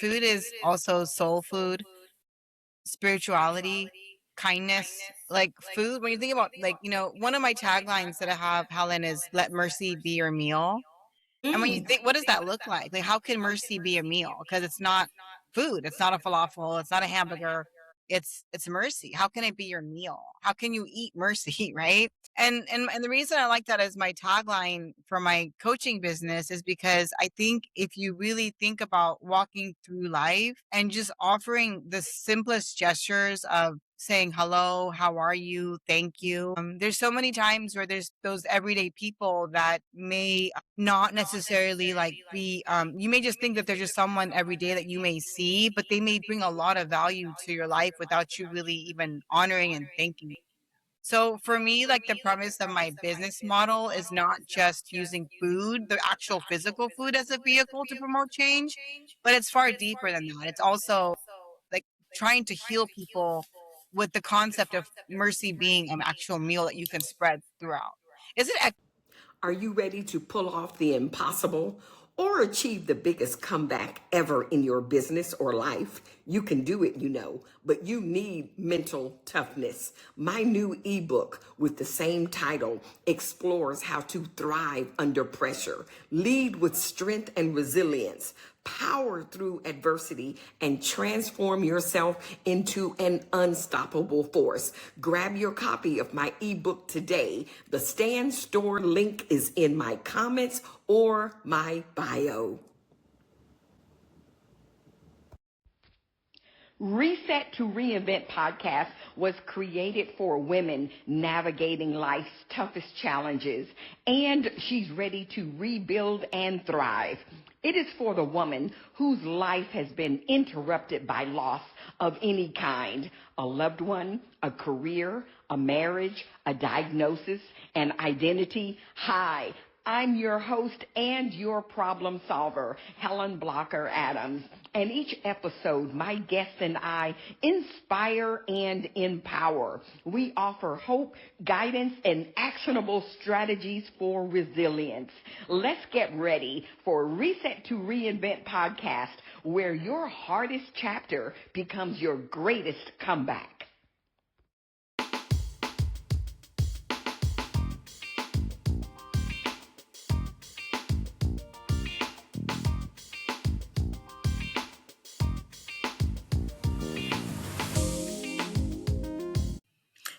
food is also soul food, spirituality, kindness. Like food, when you think about, like, one of my taglines that I have, Helen, is let mercy be your meal. And when you Mm. think, what does that look like? Like, how can mercy be a meal? Because it's not food. It's not a falafel. It's not a hamburger. It's mercy. How can it be your meal? How can you eat mercy, right? And the reason I like that as my tagline for my coaching business is because I think if you really think about walking through life and just offering the simplest gestures of saying hello, how are you, thank you. There's so many times where there's those everyday people that may not necessarily like be you may just think that they're just someone every day that you may see, but they may bring a lot of value to your life without you really even honoring and thanking. So for me, like, the premise of my business model is not just using food, the actual physical food, as a vehicle to promote change, but it's far deeper than that. It's also like trying to heal people with the concept of mercy being an actual meal that you can spread throughout. Is it Are you ready to pull off the impossible or achieve the biggest comeback ever in your business or life? You can do it, but you need mental toughness. My new ebook with the same title explores how to thrive under pressure, lead with strength and resilience, power through adversity, and transform yourself into an unstoppable force. Grab your copy of my ebook today. The Stand Store link is in my comments or my bio. Reset to Reinvent podcast was created for women navigating life's toughest challenges, and she's ready to rebuild and thrive. It is for the woman whose life has been interrupted by loss of any kind: a loved one, a career, a marriage, a diagnosis, an identity. Hi, I'm your host and your problem solver, Helen Blocker Adams. And each episode, my guests and I inspire and empower. We offer hope, guidance, and actionable strategies for resilience. Let's get ready for Reset to Reinvent podcast, where your hardest chapter becomes your greatest comeback.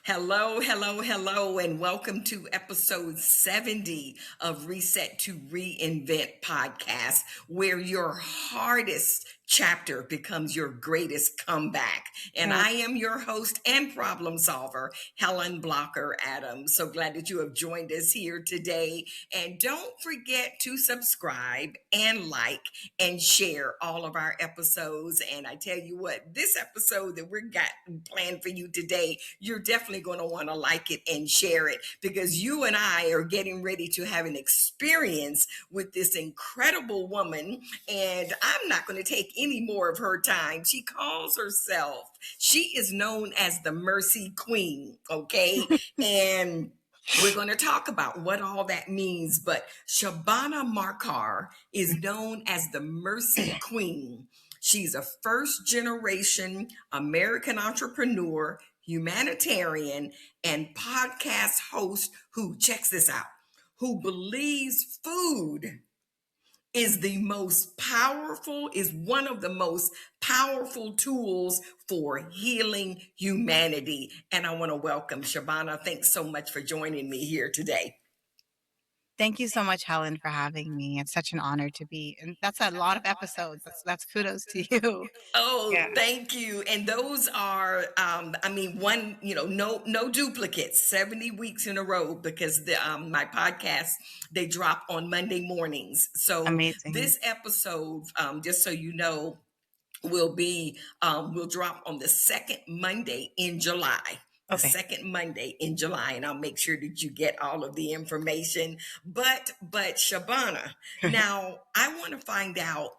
Hello, and welcome to episode 70 of Reset to Reinvent podcast, where your hardest chapter becomes your greatest comeback. And I am your host and problem solver, Helen Blocker Adams. So glad that you have joined us here today. And don't forget to subscribe and like and share all of our episodes. And I tell you what, this episode that we're got planned for you today, you're definitely going to want to like it and share it, because you and I are getting ready to have an experience with this incredible woman. And I'm not going to take any more of her time. She calls herself, she is known as the Mercy Queen, okay? And we're going to talk about what all that means. But Shabana Markar is known as the Mercy Queen. She's a first-generation American entrepreneur, humanitarian, and podcast host who, checks this out, who believes food is one of the most powerful tools for healing humanity. And I want to welcome Shabana. Thanks so much for joining me here today. Thank you so much, Helen, for having me. It's such an honor to be, and that's a lot of episodes. That's kudos to you. Oh, Yeah. thank you. And those are, no duplicates, 70 weeks in a row, because my podcast, they drop on Monday mornings. So Amazing. this episode, just so you know, will drop on the second Monday in July. Okay. Second Monday in July, and I'll make sure that you get all of the information. But Shabana, now I want to find out,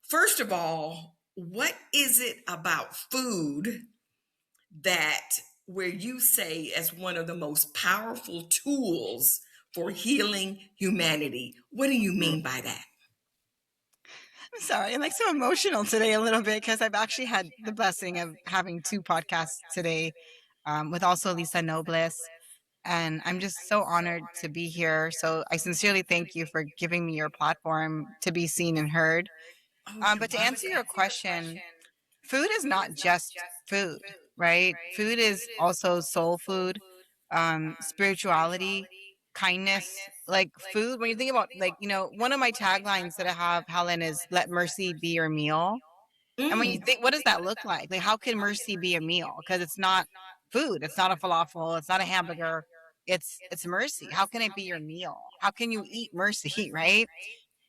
first of all, what is it about food that, where you say as one of the most powerful tools for healing humanity? What do you mean by that? Sorry, I'm like so emotional today a little bit because I've actually had the blessing of having two podcasts today, with also Lisa Nobles. And I'm just so honored to be here. So I sincerely thank you for giving me your platform to be seen and heard. Oh, you're But to answer welcome. your question, food is not just food, right? Food is also soul food, spirituality, kindness. Like food, when you think about, like, one of my taglines that I have, Helen, is let mercy be your meal. And when you Mm. think, what does that look like? Like, how can mercy be a meal? Because it's not food. It's not a falafel. It's not a hamburger. It's mercy. How can it be your meal? How can you eat mercy, right?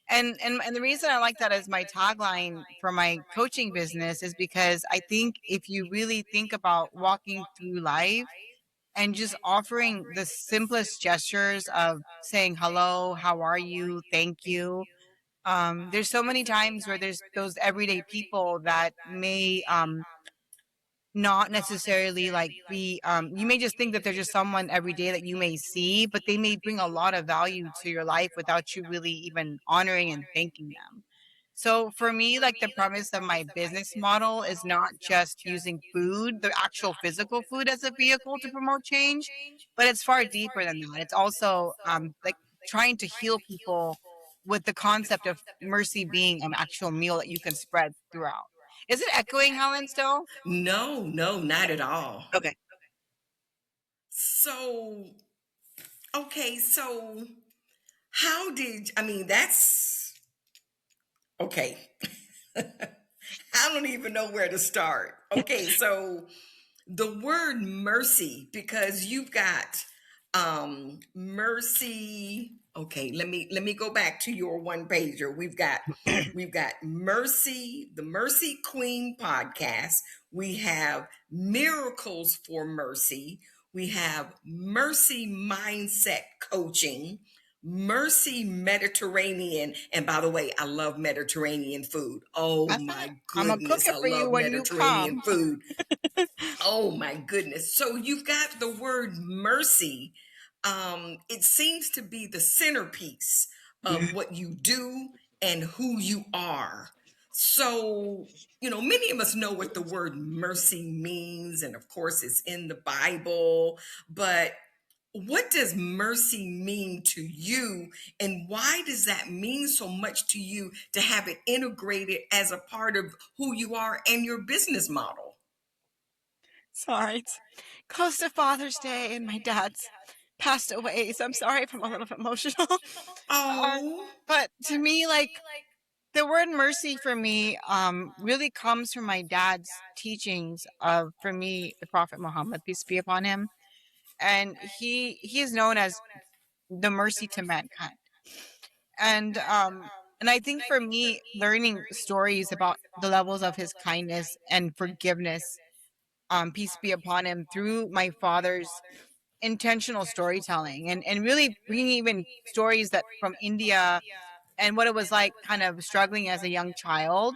And the reason I like that as my tagline for my coaching business is because I think if you really think about walking through life and just offering the simplest gestures of saying hello, how are you, thank you. There's so many times where there's those everyday people that may not necessarily like be you may just think that they're just someone every day that you may see, but they may bring a lot of value to your life without you really even honoring and thanking them. So for me, like, the premise of my business model is not just using food, the actual physical food, as a vehicle to promote change, but it's far deeper than that. It's also like trying to heal people with the concept of mercy being an actual meal that you can spread throughout. Is it echoing, Helen, still? No, no, not at all. Okay. So, okay, so how did, I mean, that's okay. I don't even know where to start. Okay, so the word mercy, because you've got mercy. Okay, let me go back to your one pager. We've got mercy, the Mercy Queen podcast. We have miracles for mercy. We have mercy mindset coaching, mercy Mediterranean. And by the way, I love Mediterranean food. Oh That's it. my Imma cook goodness, it I for you love when you Mediterranean come. food. Oh my goodness. So you've got the word mercy. It seems to be the centerpiece of what you do and who you are. So, many of us know what the word mercy means, and of course, it's in the Bible. But what does mercy mean to you, and why does that mean so much to you to have it integrated as a part of who you are and your business model? Sorry, it's close to Father's Day and my dad's passed away, so I'm sorry if I'm a little bit emotional. Oh. But to me, like, the word mercy for me, really comes from my dad's teachings of, for me, the Prophet Muhammad, peace be upon him. And he is known as the mercy to mankind. And I think for me, learning stories about the levels of his kindness and forgiveness, peace be upon him, through my father's intentional storytelling, and really bringing even stories that from India and what it was like kind of struggling as a young child.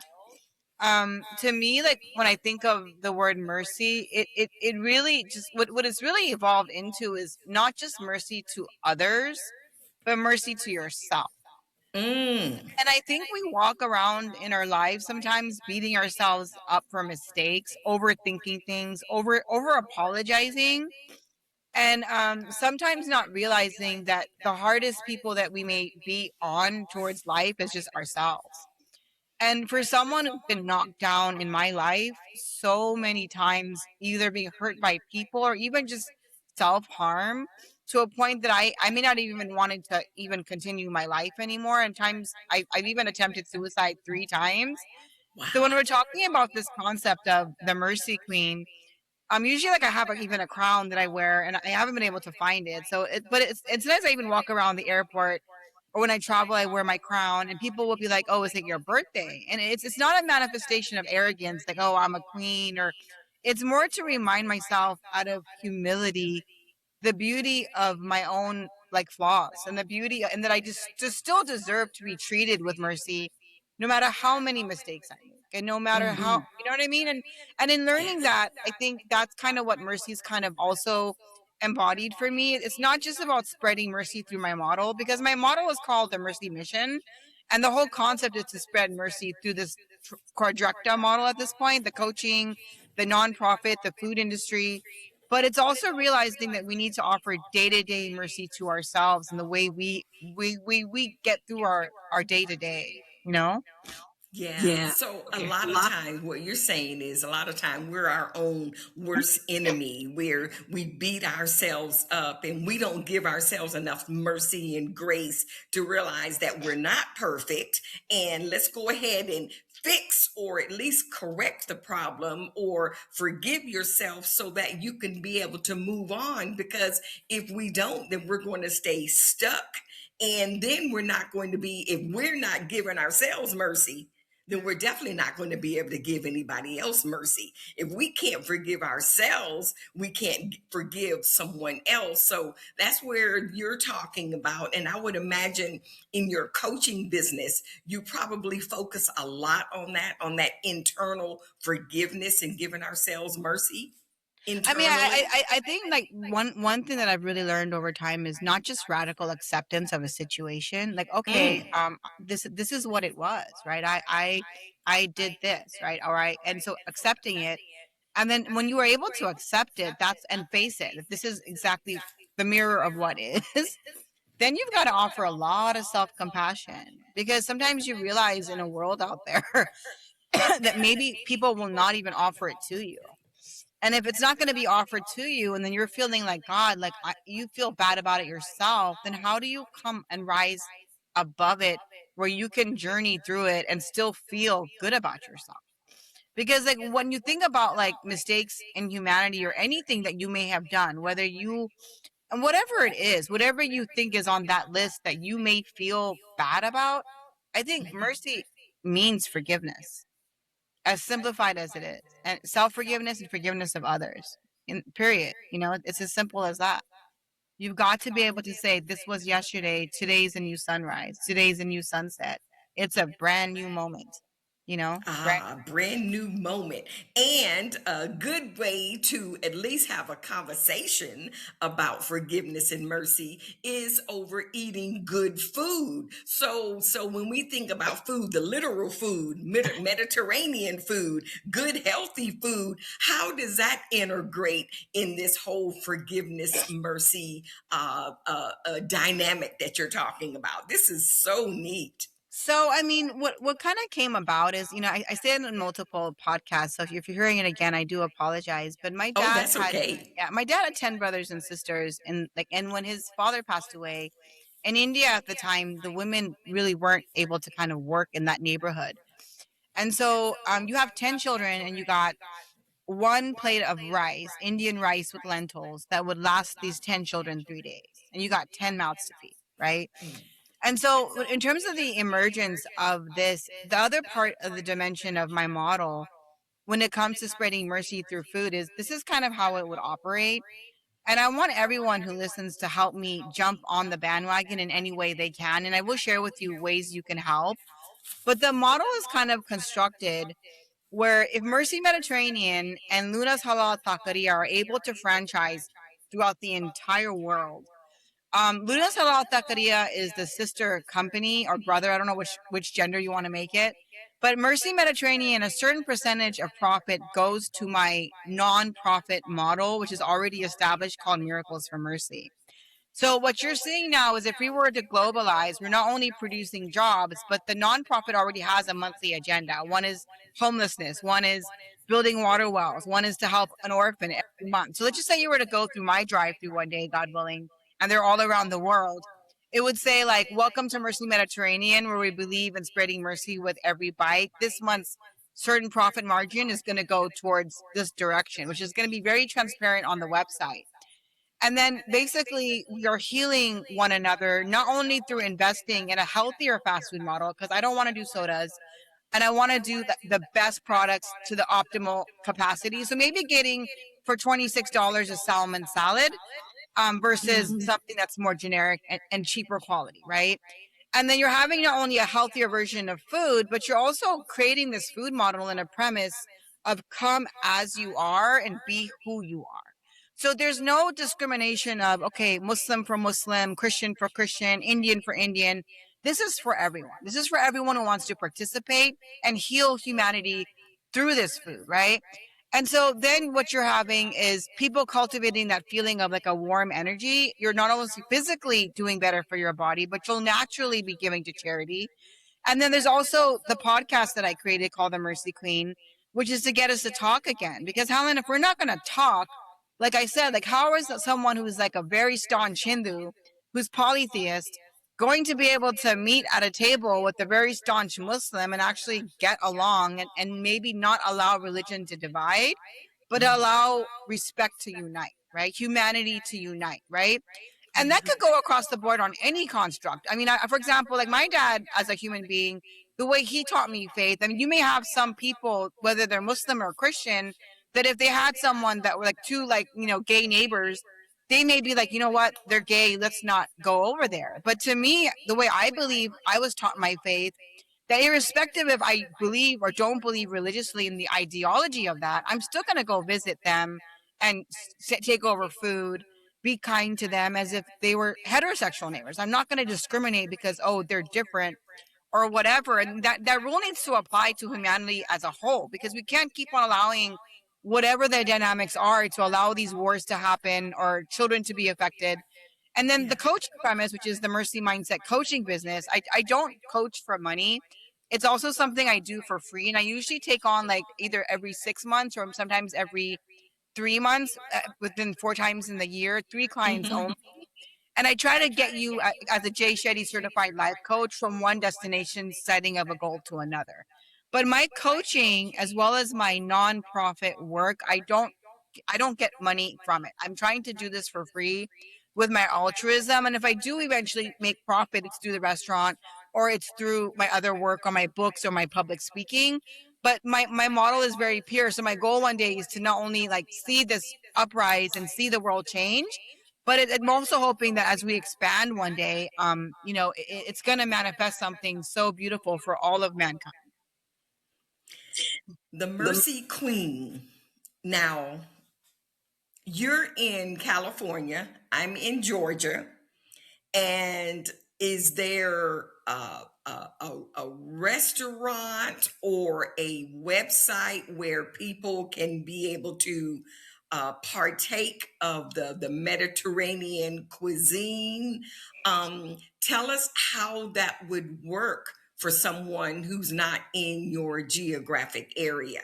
To me, like, when I think of the word mercy, it really just, what it's really evolved into is not just mercy to others, but mercy to yourself. Mm. And I think we walk around in our lives sometimes beating ourselves up for mistakes, overthinking things, over apologizing, and sometimes not realizing that the hardest people that we may be on towards life is just ourselves. And for someone who's been knocked down in my life so many times, either being hurt by people or even just self harm, to a point that I may not even wanted to even continue my life anymore. And times I've even attempted suicide 3 times. So when Wow. we're talking about this concept of the Mercy Queen, usually, like, I have even a crown that I wear, and I haven't been able to find it. So but it's nice. I even walk around the airport, or when I travel, I wear my crown, and people will be like, "Oh, is it your birthday?" And it's not a manifestation of arrogance, like, "Oh, I'm a queen," or it's more to remind myself out of humility the beauty of my own, like, flaws, and the beauty, and that I just still deserve to be treated with mercy no matter how many mistakes I make, and no matter how, Mhm. you know what I mean? And in learning Yes. that, I think that's kind of what mercy's kind of also embodied for me. It's not just about spreading mercy through my model, because my model is called the Mercy Mission. And the whole concept is to spread mercy through this quadrecta model at this point, the coaching, the nonprofit, the food industry. But it's also realizing that we need to offer day-to-day mercy to ourselves and the way we get through our day-to-day, you know? Yeah. Yeah. So a Okay. lot of times what you're saying is a lot of time we're our own worst enemy where we beat ourselves up and we don't give ourselves enough mercy and grace to realize that we're not perfect. And let's go ahead and fix or at least correct the problem or forgive yourself so that you can be able to move on. Because if we don't, then we're going to stay stuck. And then we're not going to be, if we're not giving ourselves mercy, then we're definitely not going to be able to give anybody else mercy. If we can't forgive ourselves, we can't forgive someone else. So that's where you're talking about. And I would imagine in your coaching business, you probably focus a lot on that internal forgiveness and giving ourselves mercy I mean, internally. I think like one thing that I've really learned over time is not just radical acceptance of a situation. Like, okay, Mm. this is what it was, right? I did this, right? All right, and so accepting it, and then when you are able to accept it, that's and face it, that this is exactly the mirror of what is. Then you've got to offer a lot of self compassion because sometimes you realize in a world out there that maybe people will not even offer it to you. And if it's not going to be offered to you, and then you're feeling like God, like you feel bad about it yourself, then how do you come and rise above it where you can journey through it and still feel good about yourself? Because like when you think about like mistakes in humanity or anything that you may have done, whether you and whatever it is, whatever you think is on that list that you may feel bad about, I think mercy means forgiveness, as simplified as it is, and self-forgiveness and forgiveness of others, in period. You know, it's as simple as that. You've got to be able to say, this was yesterday, today's a new sunrise, today's a new sunset, it's a brand new moment, you know, brand. Ah, brand new moment. And a good way to at least have a conversation about forgiveness and mercy is over eating good food. So when we think about food, the literal food, Mediterranean food, good healthy food, how does that integrate in this whole forgiveness mercy dynamic that you're talking about? This is so neat. So, I mean, what kind of came about is, you know, I say it in multiple podcasts. So if you're hearing it again, I do apologize. But my Oh, dad that's had, okay. yeah, my dad had 10 brothers and sisters, and like, and when his father passed away in India at the time, the women really weren't able to kind of work in that neighborhood. And so, you have 10 children, and you got one plate of rice, Indian rice with lentils, that would last these 10 children 3 days, and you got 10 mouths to feed, right? And so, in terms of the emergence of this, the other part of the dimension of my model when it comes to spreading mercy through food is this is kind of how it would operate. And I want everyone who listens to help me jump on the bandwagon in any way they can. And I will share with you ways you can help. But the model is kind of constructed where if Mercy Mediterranean and Luna's Halal Taqueria are able to franchise throughout the entire world, Luna's Halal Taqueria is the sister company or brother. I don't know which gender you want to make it. But Mercy Mediterranean, a certain percentage of profit goes to my nonprofit model, which is already established called Miracles for Mercy. So what you're seeing now is if we were to globalize, we're not only producing jobs, but the nonprofit already has a monthly agenda. One is homelessness, one is building water wells, one is to help an orphan every month. So let's just say you were to go through my drive-through one day, God willing, and they're all around the world. It would say like, "Welcome to Mercy Mediterranean, where we believe in spreading mercy with every bite. This month's certain profit margin is going to go towards this direction," which is going to be very transparent on the website. And then basically, we are healing one another, not only through investing in a healthier fast food model, because I don't want to do sodas and I want to do the best products to the optimal capacity. So maybe getting for $26 a salmon salad versus Mhm. something that's more generic and cheaper quality, right? And then you're having not only a healthier version of food, but you're also creating this food model and a premise of come as you are and be who you are. So there's no discrimination of, okay, Muslim for Muslim, Christian for Christian, Indian for Indian. This is for everyone. This is for everyone who wants to participate and heal humanity through this food, right? And so then what you're having is people cultivating that feeling of like a warm energy. You're not only physically doing better for your body, but you'll naturally be giving to charity. And then there's also the podcast that I created called The Mercy Queen, which is to get us to talk again. Because Helen, if we're not going to talk, like I said, like how is someone who's like a very staunch Hindu, who's polytheist, going to be able to meet at a table with a very staunch Muslim and actually get along and maybe not allow religion to divide, but allow respect to unite, right? Humanity to unite, right? And that could go across the board on any construct. I mean, for example, like my dad as a human being, the way he taught me faith, I mean, you may have some people, whether they're Muslim or Christian, that if they had someone that were like two, like, gay neighbors, they may be like, you know what, they're gay, let's not go over there. But to me, the way I believe I was taught my faith, that irrespective if I believe or don't believe religiously in the ideology of that, I'm still going to go visit them and take over food, be kind to them as if they were heterosexual neighbors. I'm not going to discriminate because, oh, they're different or whatever. And that rule needs to apply to humanity as a whole, because we can't keep on allowing whatever the dynamics are to allow these wars to happen or children to be affected. And then the coaching premise, which is the Mercy Mindset coaching business, I don't coach for money. It's also something I do for free. And I usually take on like either every 6 months or sometimes every 3 months, within 4 times in the year, three clients only. And I try to get you as a Jay Shetty certified life coach from one destination setting of a goal to another. But my coaching, as well as my nonprofit work, I don't get money from it. I'm trying to do this for free with my altruism. And if I do eventually make profit, it's through the restaurant or it's through my other work on my books or my public speaking. But my model is very pure. So my goal one day is to not only like see this uprise and see the world change, but I'm also hoping that as we expand one day, it's going to manifest something so beautiful for all of mankind. The Mercy Queen. Now, you're in California, I'm in Georgia. And is there a restaurant or a website where people can be able to partake of the Mediterranean cuisine? Tell us how that would work for someone who's not in your geographic area.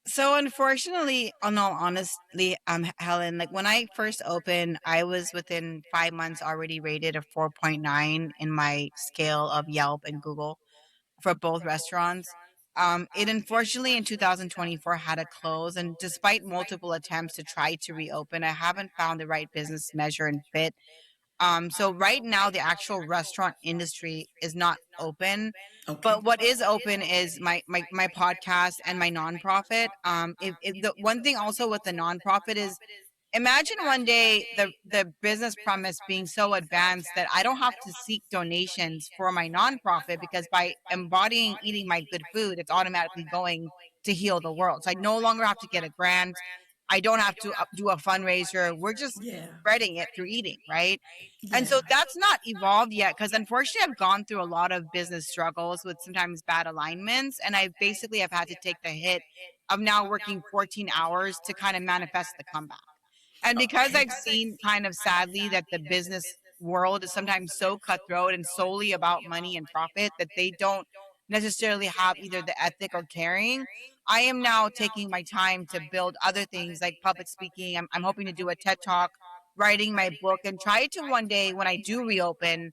So unfortunately, on all honestly, Helen, like when I first opened, I was within 5 months already rated a 4.9 in my scale of Yelp and Google for both restaurants. It unfortunately in 2024 had to close, and despite multiple attempts to try to reopen, I haven't found the right business measure and fit. So right now the actual restaurant industry is not open, Okay. but what is open is my podcast and my nonprofit. If the one thing also with the nonprofit is, imagine one day the business premise being so advanced that I don't have to seek donations for my nonprofit, because by embodying eating my good food, it's automatically going to heal the world. So I no longer have to get a grant. I don't have to do a fundraiser. We're just Yeah. spreading it through eating, right? And Yeah. so that's not evolved yet, because unfortunately I've gone through a lot of business struggles with sometimes bad alignments, and I basically have had to take the hit of now working 14 hours to kind of manifest the comeback. And because Okay. I've seen kind of sadly that the business world is sometimes so cutthroat and solely about money and profit that they don't necessarily have either the ethic or caring, I am now taking my time to build other things like public speaking. I'm hoping to do a TED talk, writing my book, and try to one day when I do reopen,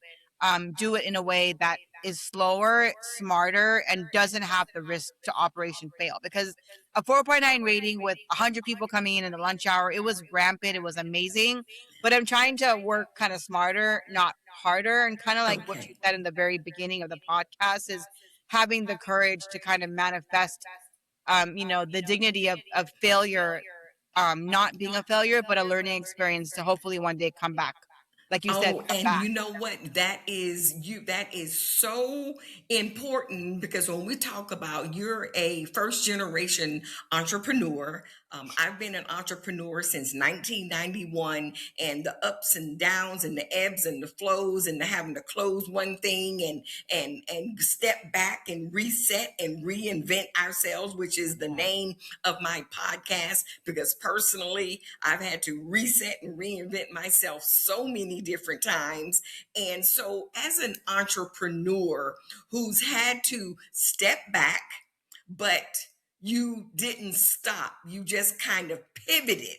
do it in a way that is slower, smarter, and doesn't have the risk to operation fail. Because a 4.9 rating with 100 people coming in the lunch hour, it was rampant. It was amazing. But I'm trying to work kind of smarter, not harder. And kind of like what you Okay. said in the very beginning of the podcast is having the courage to kind of manifest, the dignity of failure, not being a failure, but a learning experience to hopefully one day come back. Like you said, Oh, come and back. you know what? That is so important, because when we talk about you're a first generation entrepreneur, I've been an entrepreneur since 1991, and the ups and downs and the ebbs and the flows and the having to close one thing and step back and reset and reinvent ourselves, which is the name of my podcast. Because personally, I've had to reset and reinvent myself so many different times. And so, as an entrepreneur who's had to step back, but you didn't stop. You just kind of pivoted.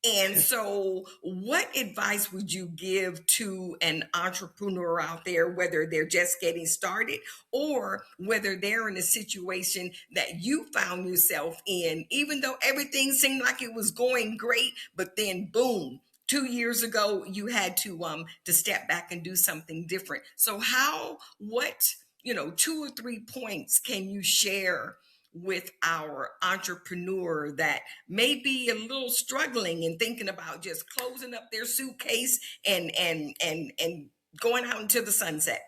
And so, what advice would you give to an entrepreneur out there, whether they're just getting started or whether they're in a situation that you found yourself in, even though everything seemed like it was going great, but then boom, 2 years ago you had to step back and do something different. So, what 2 or 3 points can you share with our entrepreneur that may be a little struggling and thinking about just closing up their suitcase and going out into the sunset?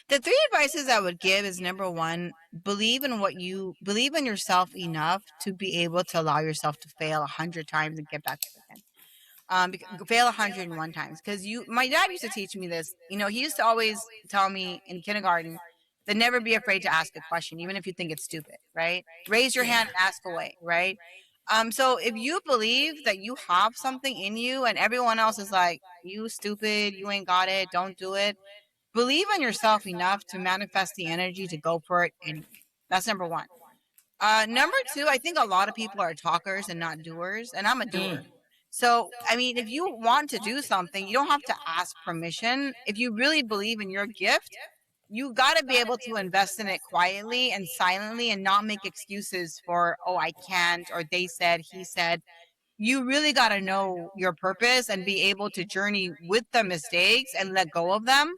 The three advices I would give is number one, believe in yourself enough to be able to allow yourself to fail 100 times and get back up again. Fail 101 times. Because my dad used to teach me this. He used to always tell me in kindergarten that never be afraid to ask a question, even if you think it's stupid, right? Raise your hand and ask away, right? So if you believe that you have something in you and everyone else is like, you stupid, you ain't got it, don't do it, believe in yourself enough to manifest the energy to go for it anyway. That's number one. Number two, I think a lot of people are talkers and not doers, and I'm a doer. So, I mean, if you want to do something, you don't have to ask permission. If you really believe in your gift, you got to be able to invest in it quietly and silently and not make excuses for, oh, I can't, or they said, he said. You really got to know your purpose and be able to journey with the mistakes and let go of them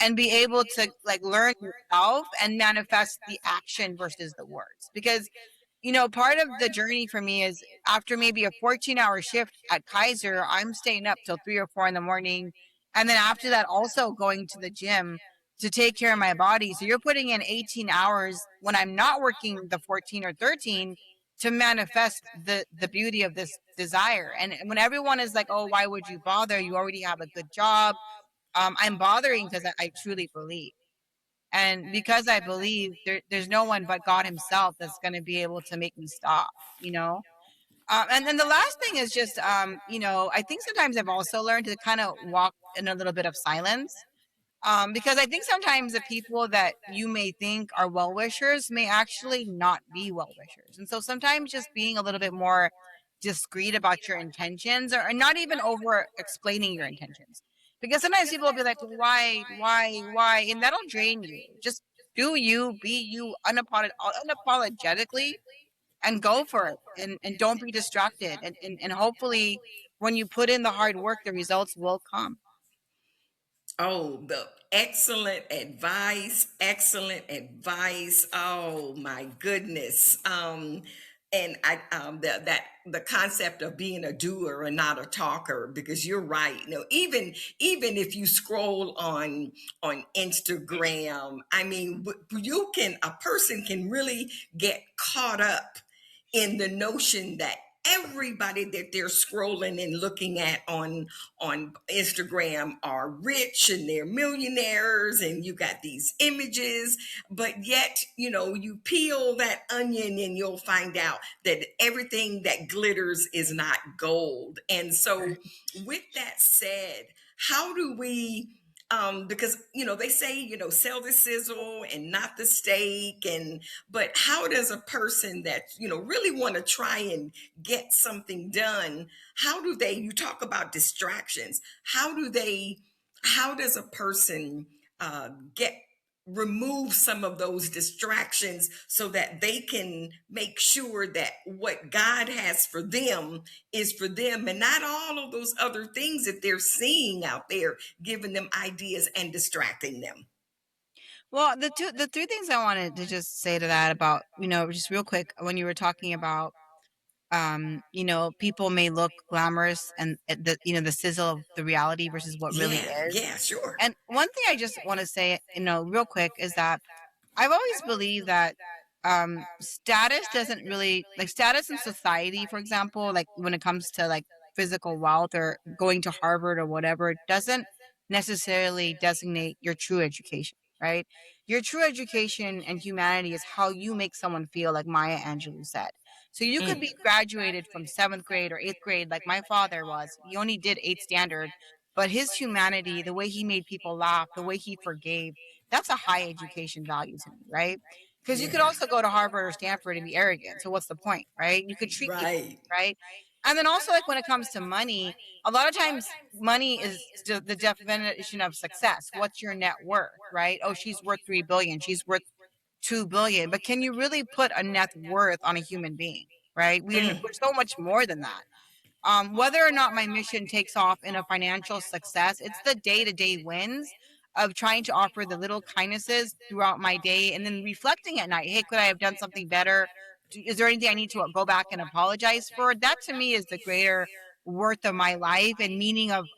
and be able to like learn yourself and manifest the action versus the words. Because part of the journey for me is after maybe a 14-hour shift at Kaiser, I'm staying up till 3 or 4 in the morning. And then after that, also going to the gym to take care of my body. So you're putting in 18 hours when I'm not working the 14 or 13 to manifest the beauty of this desire. And when everyone is like, oh, why would you bother? You already have a good job. I'm bothering because I truly believe. And because I believe there's no one but God himself that's going to be able to make me stop, you know? And then the last thing is just, I think sometimes I've also learned to kind of walk in a little bit of silence. Because I think sometimes the people that you may think are well wishers may actually not be well wishers. And so sometimes just being a little bit more discreet about your intentions or not even over explaining your intentions. Because sometimes people will be like, why? And that'll drain you. Just do you, be you unapologetically and go for it. And don't be distracted. And hopefully when you put in the hard work, the results will come. Oh, the excellent advice, excellent advice. Oh my goodness. And the concept of being a doer and not a talker, because you're right. Even if you scroll on Instagram, I mean, a person can really get caught up in the notion that everybody that they're scrolling and looking at on Instagram are rich and they're millionaires and you got these images, but yet you peel that onion and you'll find out that everything that glitters is not gold. And so with that said, how do we because they say sell the sizzle and not the steak, but how does a person that really want to try and get something done, you talk about distractions, how does a person get remove some of those distractions so that they can make sure that what God has for them is for them and not all of those other things that they're seeing out there giving them ideas and distracting them? Well, the three things I wanted to just say to that about, just real quick, when you were talking about, people may look glamorous and the sizzle of the reality versus what really Yeah, is. yeah, sure. And one thing I just want to say, real quick is that I've always believed that status doesn't really, like, status in society, for example, like when it comes to like physical wealth or going to Harvard or whatever, it doesn't necessarily designate your true education, right? Your true education and humanity is how you make someone feel, like Maya Angelou said. So you could be graduated from seventh grade or eighth grade, like my father was. He only did eighth standard, but his humanity, the way he made people laugh, the way he forgave, that's a high education value to me, right? Because you could also go to Harvard or Stanford and be arrogant. So what's the point, right? You could treat people, Right. right? And then also, like when it comes to money, a lot of times money is the definition of success. What's your net worth, right? Oh, she's worth 3 billion. She's worth 2 billion. But can you really put a net worth on a human being, right? We're so much more than that. Whether or not my mission takes off in a financial success, it's the day-to-day wins of trying to offer the little kindnesses throughout my day and then reflecting at night. Hey, could I have done something better? Is there anything I need to go back and apologize for? That to me is the greater worth of my life and meaning of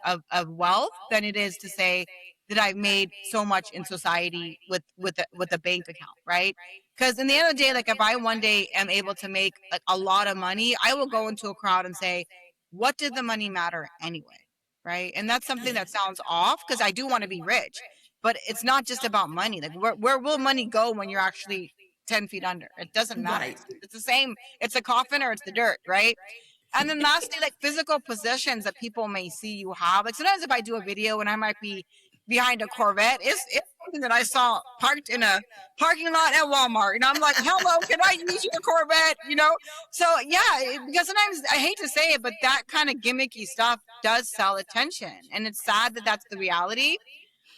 wealth than it is to say that I've made so much in society with a bank account, right? Because in the end of the day, like if I one day am able to make like a lot of money, I will go into a crowd and say, what did the money matter anyway? Right. And that's something that sounds off because I do want to be rich, but it's not just about money. Like where will money go when you're actually 10 feet under? It doesn't matter. Right. It's the same. It's a coffin or it's the dirt. Right. And then lastly, like physical possessions that people may see you have. Like sometimes if I do a video and I might be behind a Corvette, it's something that I saw parked in a parking lot at Walmart. And I'm like, hello, can I use your Corvette? You know? So yeah, because sometimes I hate to say it, but that kind of gimmicky stuff does sell attention. And it's sad that that's the reality.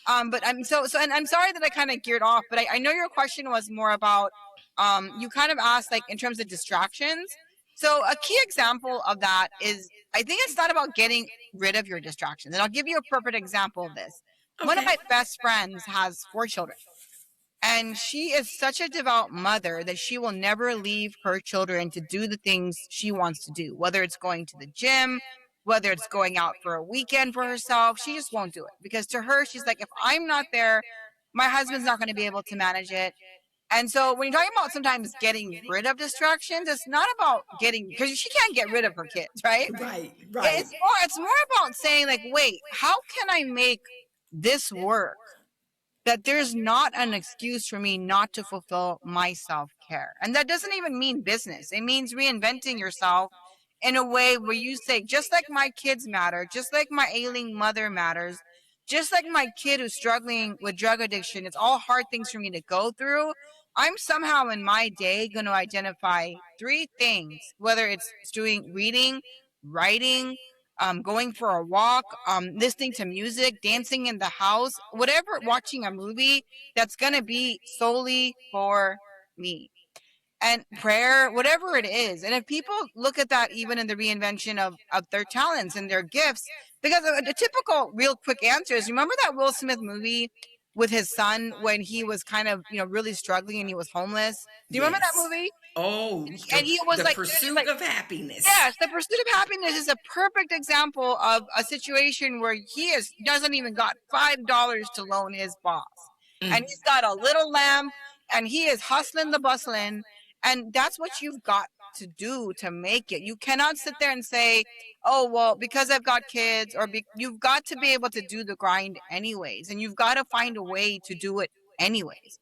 But and I'm sorry that I kind of geared off, but I know your question was more about, you kind of asked like in terms of distractions. So a key example of that is, I think it's not about getting rid of your distractions. And I'll give you a perfect example of this. One of Okay. my best friends has 4 children. And she is such a devout mother that she will never leave her children to do the things she wants to do, whether it's going to the gym, whether it's going out for a weekend for herself. She just won't do it because to her, she's like, if I'm not there, my husband's not going to be able to manage it. And so when you're talking about sometimes getting rid of distractions, it's not about getting, because she can't get rid of her kids, right? Right. Right. It's more about saying like, wait, how can I make this work? That there's not an excuse for me not to fulfill my self-care. And that doesn't even mean business. It means reinventing yourself in a way where you say, just like my kids matter, just like my ailing mother matters, just like my kid who's struggling with drug addiction, it's all hard things for me to go through. I'm somehow in my day going to identify 3 things, whether it's doing reading, writing, going for a walk, listening to music, dancing in the house, whatever, watching a movie that's going to be solely for me. And prayer, whatever it is. And if people look at that even in the reinvention of their talents and their gifts, because a typical real quick answer is, remember that Will Smith movie with his son when he was kind of, really struggling and he was homeless? Do you remember that Yes. movie? Oh, And he was the like, just pursuit like, of happiness. yes, the pursuit of happiness is a perfect example of a situation where doesn't even got $5 to loan his boss, and he's got a little lamp, and he is hustling the bustling, and that's what you've got to do to make it. You cannot sit there and say, "Oh well, because I've got kids," or you've got to be able to do the grind anyways, and you've got to find a way to do it anyways.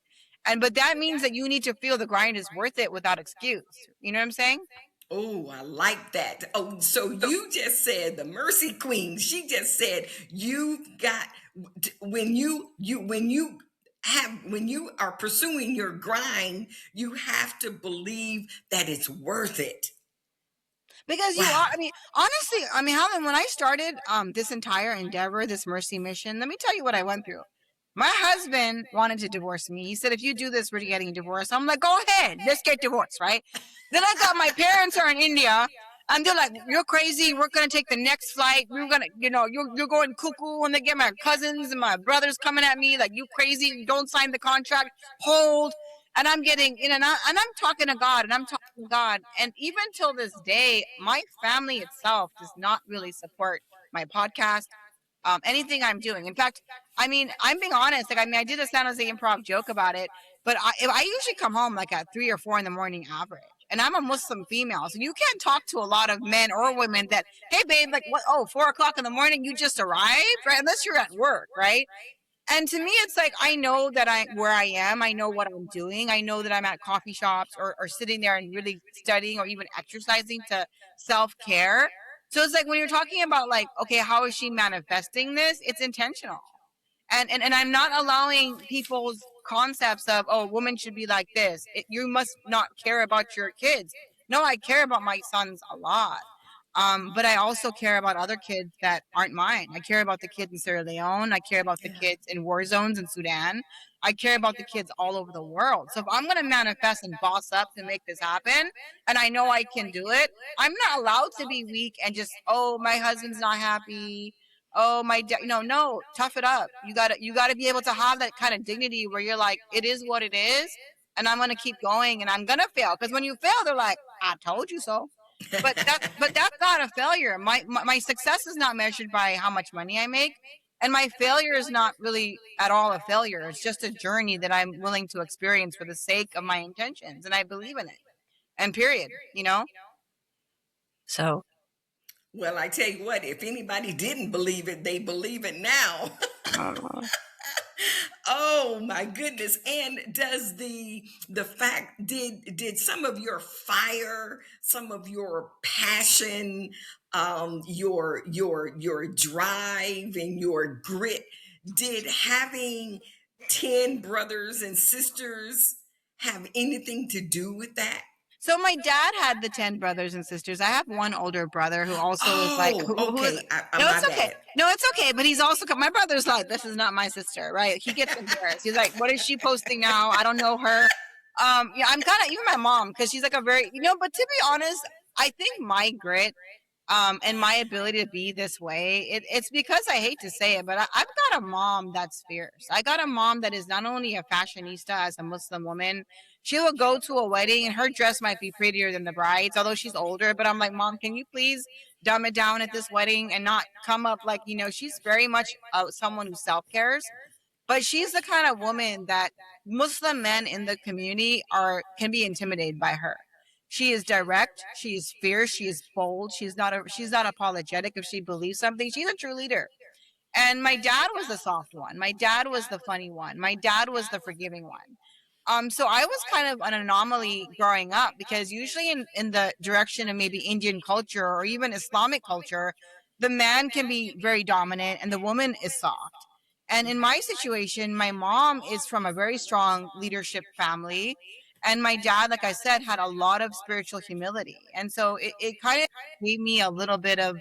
And but that means that you need to feel the grind is worth it without excuse. You know what I'm saying? Oh, I like that. Oh, so you just said the Mercy Queen. She just said you got when you are pursuing your grind, you have to believe that it's worth it. Because you Wow. are, I mean, honestly, I mean, Helen, when I started this entire endeavor, this mercy mission, let me tell you what I went through. My husband wanted to divorce me. He said, if you do this, we're getting divorced. I'm like, go ahead, let's get divorced, right? Then I got my parents are in India, and they're like, you're crazy. We're gonna take the next flight. We're gonna, you're going cuckoo. And they get my cousins and my brothers coming at me like, you crazy. Don't sign the contract. Hold. And I'm getting in and I'm talking to God and I'm talking to God. And even till this day, my family itself does not really support my podcast. anything I'm doing. In fact, I mean, I'm being honest. Like, I mean, I did a San Jose improv joke about it, but I usually come home like at 3 or 4 in the morning average. And I'm a Muslim female, so you can't talk to a lot of men or women that, hey, babe, like, what? Oh, 4 o'clock in the morning, you just arrived, right? Unless you're at work, right? And to me, it's like, I know that I where I am. I know what I'm doing. I know that I'm at coffee shops or sitting there and really studying or even exercising to self-care. So it's like when you're talking about like, okay, how is she manifesting this? It's intentional. And I'm not allowing people's concepts of, oh, a woman should be like this. You must not care about your kids. No, I care about my sons a lot. But I also care about other kids that aren't mine. I care about the kids in Sierra Leone. I care about the Yeah. kids in war zones in Sudan. I care about the kids all over the world. So if I'm going to manifest and boss up to make this happen, and I know I can do it, I'm not allowed to be weak and just, oh, my husband's not happy. Oh, my dad, no, tough it up. You gotta be able to have that kind of dignity where you're like, it is what it is, and I'm gonna keep going, and I'm gonna fail. Because when you fail, they're like, I told you so. But that's not a failure. My success is not measured by how much money I make, and my failure is not really at all a failure. It's just a journey that I'm willing to experience for the sake of my intentions, and I believe in it. And period. So. Well, I tell you what, if anybody didn't believe it, they believe it now. Uh, Oh my goodness. And does the fact did some of your fire, some of your passion, your drive and your grit, did having 10 brothers and sisters have anything to do with that? So my dad had the 10 brothers and sisters. I have one older brother who also is like, Oh, who okay. no, My it's okay. bad. No, it's okay. But he's also, my brother's like, this is not my sister, right? He gets embarrassed. He's like, what is she posting now? I don't know her. Yeah, I'm kind of, even my mom, because she's like a very, but to be honest, I think my grit and my ability to be this way, it's because I hate to say it, but I've got a mom that's fierce. I got a mom that is not only a fashionista as a Muslim woman, she will go to a wedding and her dress might be prettier than the bride's, although she's older. But I'm like, Mom, can you please dumb it down at this wedding and not come up like, she's very much someone who self cares. But she's the kind of woman that Muslim men in the community can be intimidated by her. She is direct, she is fierce, she is bold, she's not apologetic if she believes something. She's a true leader. And my dad was the soft one. My dad was the funny one. My dad was the forgiving one. So I was kind of an anomaly growing up because usually in the direction of maybe Indian culture or even Islamic culture, the man can be very dominant and the woman is soft. And in my situation, my mom is from a very strong leadership family. And my dad, like I said, had a lot of spiritual humility. And so it kind of gave me a little bit of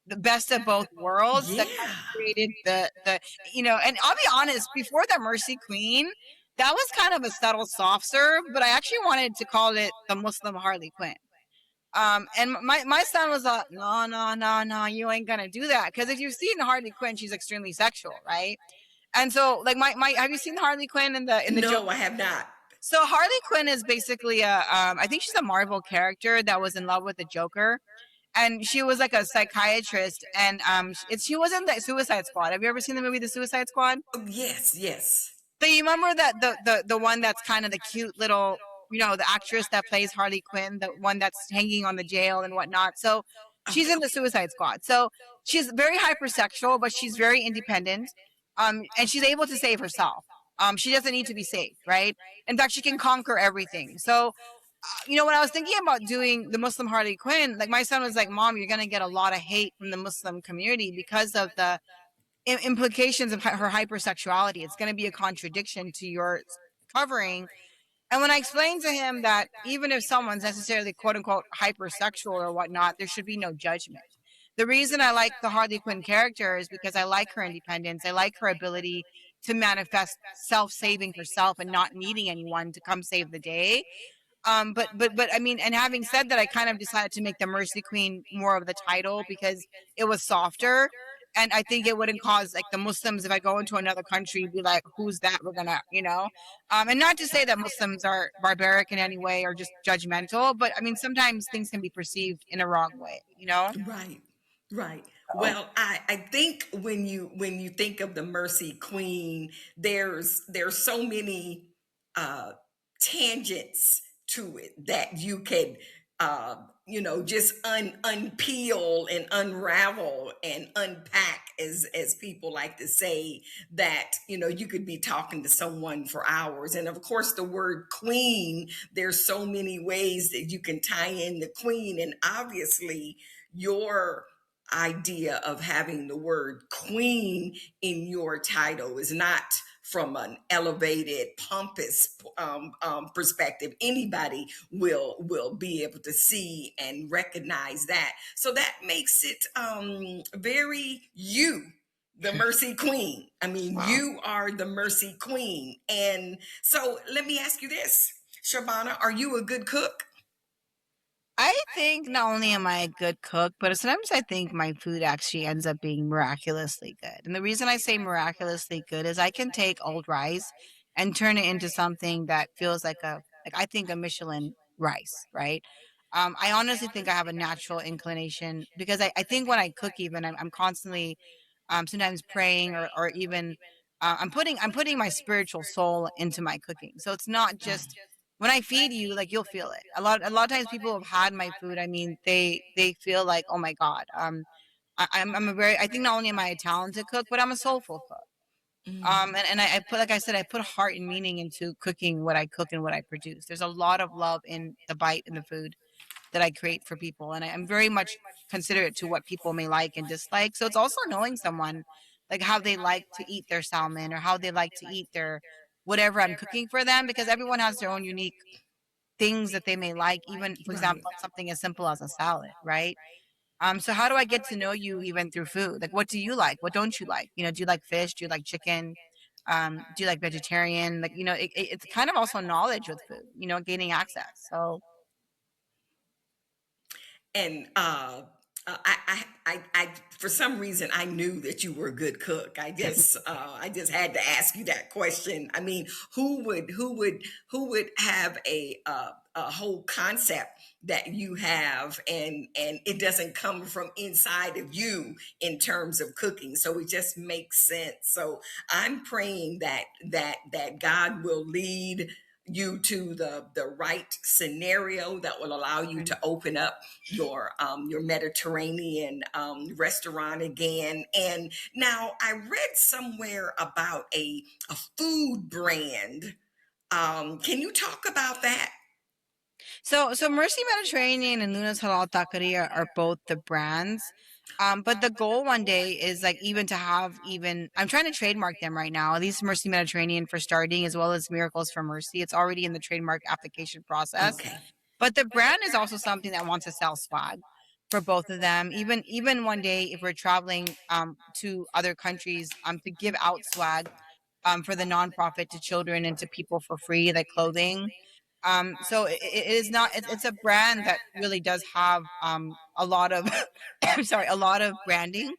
the best of both worlds that kind Yeah. of created and I'll be honest, before the Mercy Queen, that was kind of a subtle soft serve, but I actually wanted to call it the Muslim Harley Quinn. And my son was like, no, no, no, no, you ain't gonna do that. Because if you've seen Harley Quinn, she's extremely sexual, right? And so, like, my have you seen Harley Quinn in the Joker? No, I have not. So Harley Quinn is basically I think she's a Marvel character that was in love with the Joker, and she was like a psychiatrist, and she was in the Suicide Squad. Have you ever seen the movie The Suicide Squad? Oh, yes, yes. So you remember that the one that's kind of the cute little, the actress that plays Harley Quinn, the one that's hanging on the jail and whatnot. So she's Okay. in the Suicide Squad. So she's very hypersexual, but she's very independent. And she's able to save herself. She doesn't need to be saved, right? In fact, she can conquer everything. So when I was thinking about doing the Muslim Harley Quinn, like my son was like, Mom, you're going to get a lot of hate from the Muslim community because of the implications of her hypersexuality. It's going to be a contradiction to your covering. And when I explained to him that even if someone's necessarily quote unquote hypersexual or whatnot, there should be no judgment. The reason I like the Harley Quinn character is because I like her independence. I like her ability to manifest self-saving herself and not needing anyone to come save the day. But I mean, and having said that, I kind of decided to make the Mercy Queen more of the title because it was softer. And I think it wouldn't cause like the Muslims, if I go into another country, be like, who's that? We're gonna, and not to say that Muslims are barbaric in any way or just judgmental, but I mean, sometimes things can be perceived in a wrong way. Right. Right. So, Well, I think when you think of the Mercy Queen, there's so many uh tangents to it that you could just unpeel and unravel and unpack, as people like to say, that you could be talking to someone for hours. And of course, the word queen, there's so many ways that you can tie in the queen. And obviously your idea of having the word queen in your title is not from an elevated, pompous perspective. Anybody will be able to see and recognize that. So that makes it very you, the Mercy Queen. I mean, wow. you are the Mercy Queen. And so let me ask you this, Shabana, are you a good cook? I think not only am I a good cook, but sometimes I think my food actually ends up being miraculously good. And the reason I say miraculously good is I can take old rice and turn it into something that feels like I think a Michelin rice, right? I honestly think I have a natural inclination because I think when I cook, even I'm constantly sometimes praying or even I'm putting my spiritual soul into my cooking. So it's not just when I feed you, like you'll feel it. A lot of times people have had my food. I mean, they feel like, oh my God. I'm a very I think not only am I a talented cook, but I'm a soulful cook. And I put like I said, I put heart and meaning into cooking what I cook and what I produce. There's a lot of love in the bite and the food that I create for people, and I'm very much considerate to what people may like and dislike. So it's also knowing someone like how they like to eat their salmon or how they like to eat their whatever I'm cooking for them because everyone has their own unique things that they may like, even for example, something as simple as a salad, right? So how do I get to know you even through food? Like, what do you like? What don't you like? Do you like fish? Do you like chicken? Do you like vegetarian? Like, it's kind of also knowledge with food, gaining access. So, And for some reason, I knew that you were a good cook. I just had to ask you that question. I mean, who would have a whole concept that you have, and it doesn't come from inside of you in terms of cooking? So it just makes sense. So I'm praying that God will lead you to the right scenario that will allow you to open up your Mediterranean restaurant again. And now I read somewhere about a food brand. Can you talk about that? so Mercy Mediterranean and Luna's Halal Taqueria are both the brands. But the goal one day is like even to have even I'm trying to trademark them right now. At least Mercy Mediterranean for starting, as well as Miracles for Mercy. It's already in the trademark application process. Okay. But the brand is also something that wants to sell swag for both of them. Even one day if we're traveling to other countries to give out swag for the nonprofit to children and to people for free, like clothing. So it is not. It's a brand that really does have a lot of, I'm sorry, a lot of branding,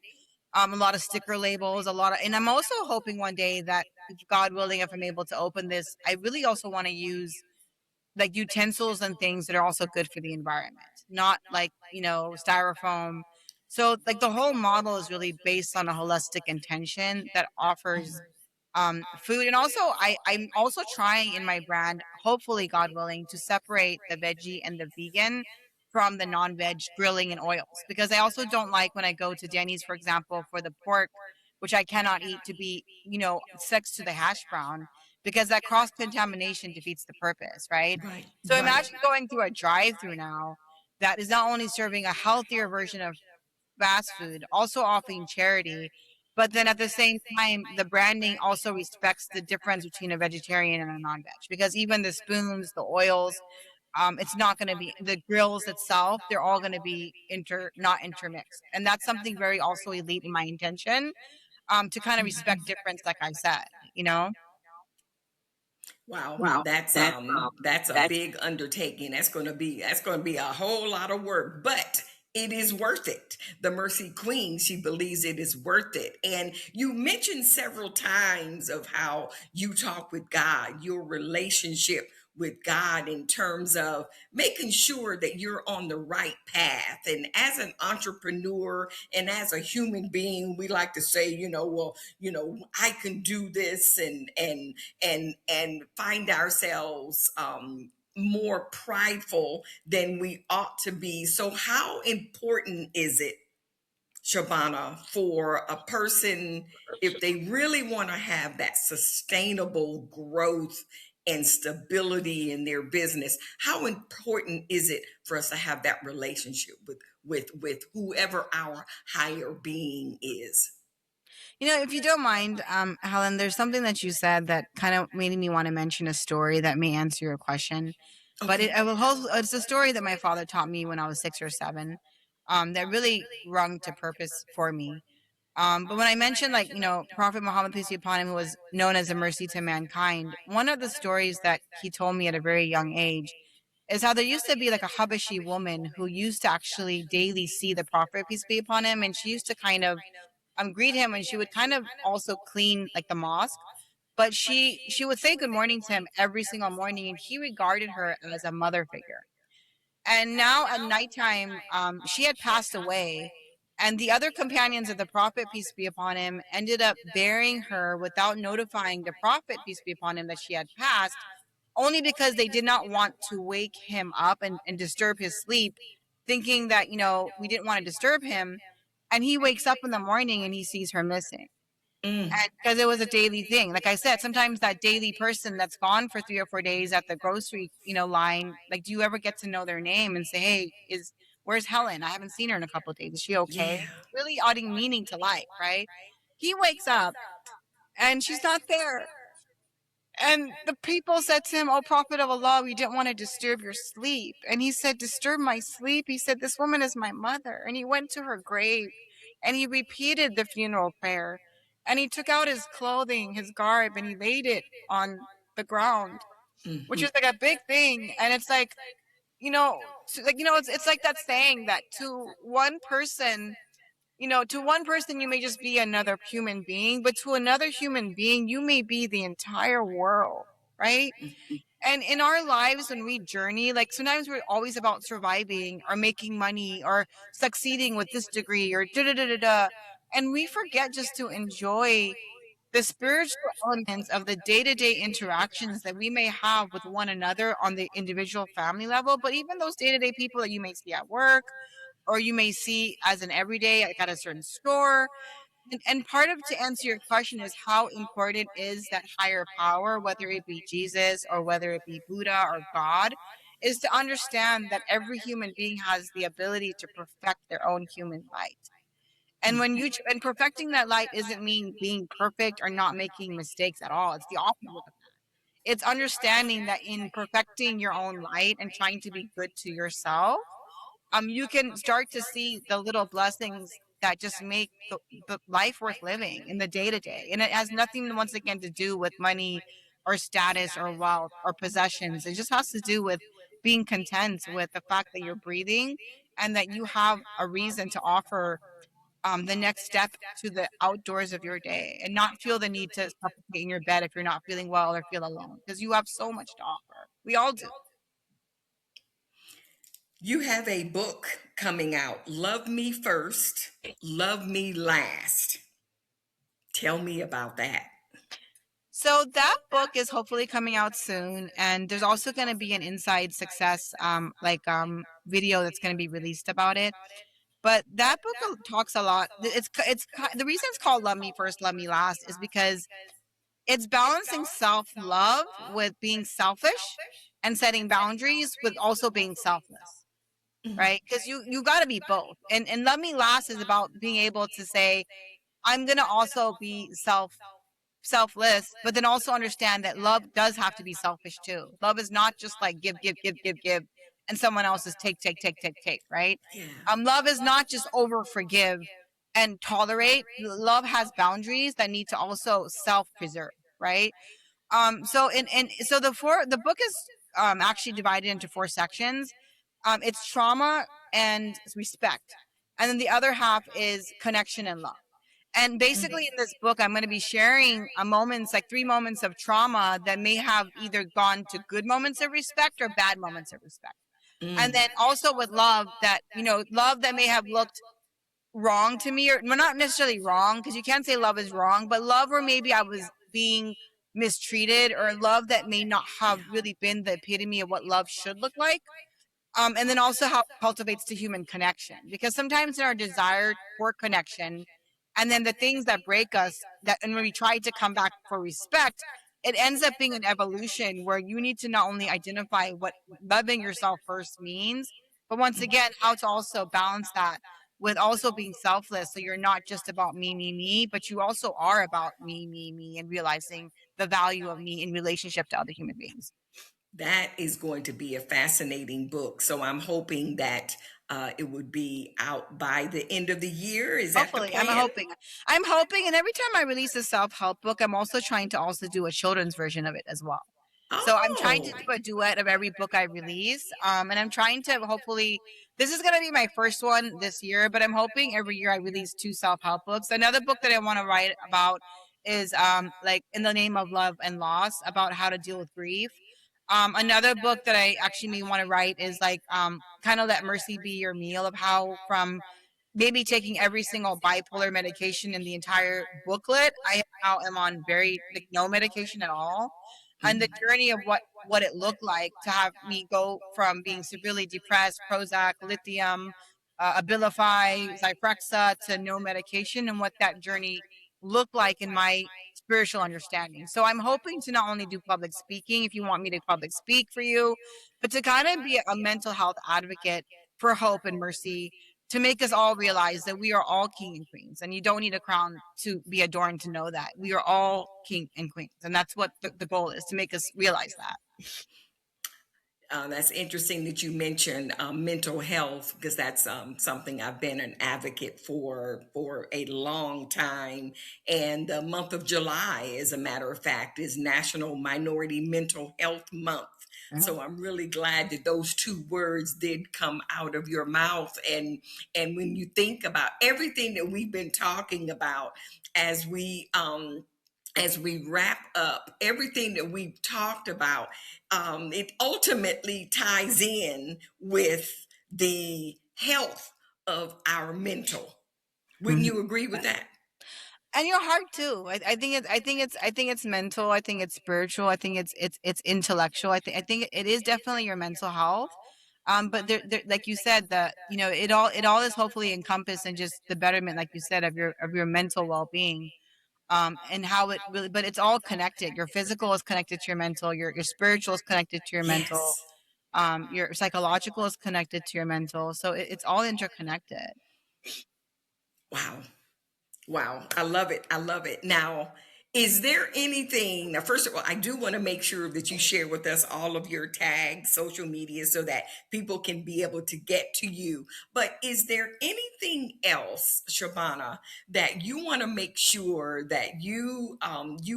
a lot of sticker labels, a lot of. And I'm also hoping one day that, if God willing, if I'm able to open this, I really also want to use like utensils and things that are also good for the environment, not like, styrofoam. So like the whole model is really based on a holistic intention that offers food. And also I'm also trying in my brand, hopefully God willing, to separate the veggie and the vegan from the non-veg grilling and oils, because I also don't like when I go to Denny's, for example, for the pork, which I cannot eat, to be next to the hash brown, because that cross contamination defeats the purpose, right? Right, So right. imagine going through a drive through now that is not only serving a healthier version of fast food, also offering charity. But then at the same time, the branding also respects the difference between a vegetarian and a non-veg, because even the spoons, the oils, it's not going to be the grills itself. They're all going to be not intermixed, and that's something very also elite in my intention. To kind of respect difference, like I said, you know. Wow, that's a big undertaking. That's going to be a whole lot of work, but it is worth it. The Mercy Queen, she believes it is worth it. And you mentioned several times of how you talk with God, your relationship with God in terms of making sure that you're on the right path. And as an entrepreneur and as a human being, we like to say, well, I can do this, and find ourselves more prideful than we ought to be. So how important is it, Shabana, for a person, if they really want to have that sustainable growth and stability in their business, how important is it for us to have that relationship with whoever our higher being is? If you don't mind, Helen, there's something that you said that kind of made me want to mention a story that may answer your question. But Okay. it's a story that my father taught me when I was 6 or 7, that really rung to purpose for me. But when I mentioned, like, Prophet Muhammad, peace be upon him, who was known as a mercy to mankind, one of the stories that he told me at a very young age is how there used to be like a Habashi woman who used to actually daily see the Prophet, peace be upon him, and she used to kind of greet him, and she would kind of also clean like the mosque. But she would say good morning to him every single morning, and he regarded her as a mother figure. And now at nighttime, she had passed away, and the other companions of the Prophet, peace be upon him, ended up burying her without notifying the Prophet, peace be upon him, that she had passed, only because they did not want to wake him up and disturb his sleep, thinking that, we didn't want to disturb him. And he wakes up in the morning and he sees her missing. Mm. And because it was a daily thing. Like I said, sometimes that daily person that's gone for 3 or 4 days at the grocery, line, like, do you ever get to know their name and say, hey, where's Helen? I haven't seen her in a couple of days. Is she Yeah. okay? Really adding meaning to life, right? He wakes up and she's not there. And the people said to him, "Oh, Prophet of Allah, we didn't want to disturb your sleep." And he said, "Disturb my sleep?" He said, "This woman is my mother." And he went to her grave and he repeated the funeral prayer. And he took out his clothing, his garb, and he laid it on the ground, which Mhm. is like a big thing. And it's like, it's like that saying that to one person, you may just be another human being, but to another human being, you may be the entire world, right? And in our lives, when we journey, like sometimes we're always about surviving or making money or succeeding with this degree or da da da da da. And we forget just to enjoy the spiritual elements of the day to day interactions that we may have with one another on the individual family level, but even those day to day people that you may see at work or you may see as an everyday, like at a certain store. And part of, to answer your question, is how important is that higher power, whether it be Jesus or whether it be Buddha or God, is to understand that every human being has the ability to perfect their own human light. And and perfecting that light isn't mean being perfect or not making mistakes at all. It's the opposite of that. It's understanding that in perfecting your own light and trying to be good to yourself, you can start to see the little blessings that just make the life worth living in the day to day. And it has nothing, once again, to do with money or status or wealth or possessions. It just has to do with being content with the fact that you're breathing and that you have a reason to offer the next step to the outdoors of your day, and not feel the need to suffocate in your bed if you're not feeling well or feel alone, because you have so much to offer. We all do. You have a book coming out, Love Me First, Love Me Last. Tell me about that. So that book is hopefully coming out soon, and there's also going to be an inside success video that's going to be released about it. But that book talks a lot. The reason it's called Love Me First, Love Me Last is because it's balancing self-love with being selfish and setting boundaries with also being selfless, right? Because you got to be both. And Love Me Last is about being able to say, I'm going to also be selfless, but then also understand that love does have to be selfish too. Love is not just like give, give, give, give, give, and someone else is take, take, take, take, take, right? Yeah. Love is not just over forgive and tolerate. Love has boundaries that need to also self-preserve, right? So the book is actually divided into 4 sections. It's trauma and respect, and then the other half is connection and love. And basically, in this book, I'm going to be sharing a moments, like 3 moments of trauma that may have either gone to good moments of respect or bad moments of respect. And then also with love that, love that may have looked wrong to me, or well, not necessarily wrong, because you can't say love is wrong, but love where maybe I was being mistreated, or love that may not have really been the epitome of what love should look like. And then also how it cultivates the human connection, because sometimes in our desire for connection, and then the things that break us, that and when we try to come back for respect, it ends up being an evolution where you need to not only identify what loving yourself first means, but once again, how to also balance that with also being selfless. So you're not just about me, me, me, but you also are about me, me, me, and realizing the value of me in relationship to other human beings. That is going to be a fascinating book. So I'm hoping that it would be out by the end of the year. Is that the Hopefully, I'm plan? hoping. I'm hoping, and every time I release a self-help book, I'm also trying to also do a children's version of it as well. So I'm trying to Oh, do a duet of every book I release. And I'm trying to hopefully, this is going to be my first one this year, but I'm hoping every year I release 2 self-help books. Another book that I want to write about is like In the Name of Love and Loss, about how to deal with grief. Another book that I actually may want to write is like kind of Let Mercy Be Your Meal, of how from maybe taking every single bipolar medication in the entire booklet, I now am on very like no medication at all. And the journey of what it looked like to have me go from being severely depressed, Prozac, lithium, Abilify, Zyprexa, to no medication, and what that journey looked like in my spiritual understanding. So I'm hoping to not only do public speaking, if you want me to public speak for you, but to kind of be a mental health advocate for hope and mercy, to make us all realize that we are all king and queens, and you don't need a crown to be adorned to know that we are all king and queens, and that's what the goal is, to make us realize that. That's interesting that you mentioned mental health, because that's something I've been an advocate for a long time. And the month of July, as a matter of fact, is National Minority Mental Health Month. So I'm really glad that those two words did come out of your mouth. And when you think about everything that we've been talking about, as we wrap up everything that we've talked about, it ultimately ties in with the health of our mental. Wouldn't Mhm. you agree with that? And your heart too. I think it's mental. I think it's spiritual. I think it's intellectual. I think it is definitely your mental health. But there, like you said, that it all is hopefully encompassed in just the betterment, like you said, of your mental well being. And how it really, but it's all connected. Your physical is connected to your mental. Your spiritual is connected to your mental. Yes. Your psychological is connected to your mental. So it's all interconnected. Wow. Wow, I love it. I love it. Now, is there anything? Now, first of all, I do want to make sure that you share with us all of your tags, social media, so that people can be able to get to you. But is there anything else, Shabana, that you want to make sure that you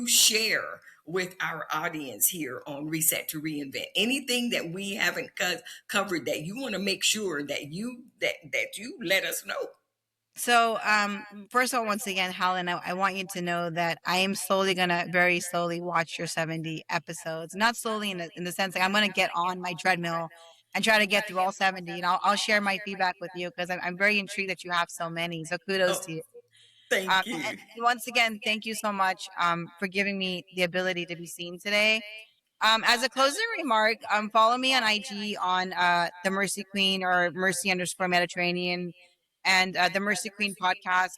share with our audience here on Reset to Reinvent? Anything that we haven't covered that you want to make sure that you let us know? So, first of all, once again, Helen, I want you to know that I am slowly gonna very slowly watch your 70 episodes. Not slowly in the sense like I'm gonna get on my treadmill and try to get through all 70, and I'll share my feedback with you, because I'm very intrigued that you have so many. So kudos Oh, to you. thank And you. once again, thank you so much for giving me the ability to be seen today. As a closing remark, follow me on IG on the Mercy Queen, or Mercy underscore Mediterranean, and the Mercy Queen podcast.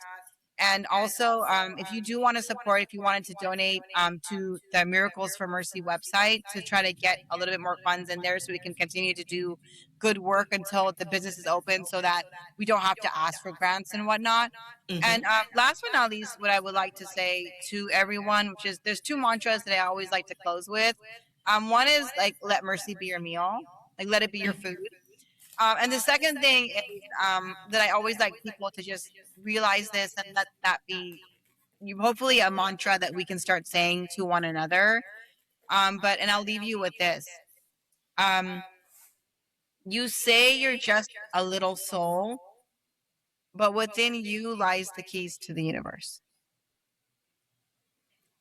And also, if you do want to support, if you wanted to donate to the Miracles for Mercy website to try to get a little bit more funds in there so we can continue to do good work until the business is open, so that we don't have to ask for grants and whatnot. And Mhm. last but not least, what I would like to say to everyone, which is there's 2 mantras that I always like to close with. One is like, let mercy be your meal, like let it be your food. And the second thing is that I always like people to just realize this and let that be you, hopefully a mantra that we can start saying to one another. And I'll leave you with this. Um, you say you're just a little soul, but within you lies the keys to the universe.